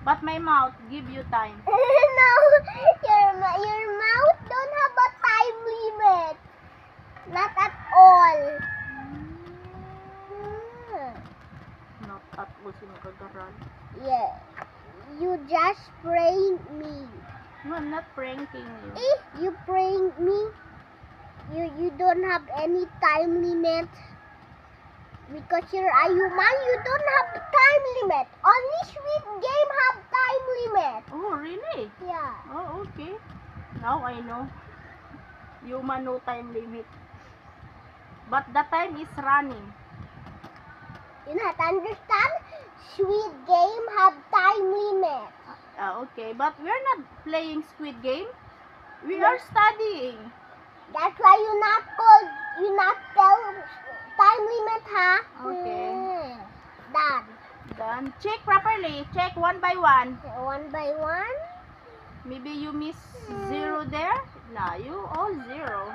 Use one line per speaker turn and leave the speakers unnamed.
But my mouth give you time.
No, your mouth don't have a time limit. Not at all.
Not at all, sinugagaran.
Yeah, you just prank me.
No, I'm not pranking you.
You prank me. You don't have any time limit. Because you're a human, you don't have time limit. Only Squid Game have time limit.
Oh, really?
Yeah.
Oh, okay. Now I know. Human no time limit. But the time is running.
You not understand? Squid Game have time limit.
Okay, but we're not playing Squid Game. We are studying.
That's why you not tell time limit, huh?
Okay.
Done.
Done. Check properly. Check one by one.
One by one.
Maybe you miss 0 there. Nah, you all 0.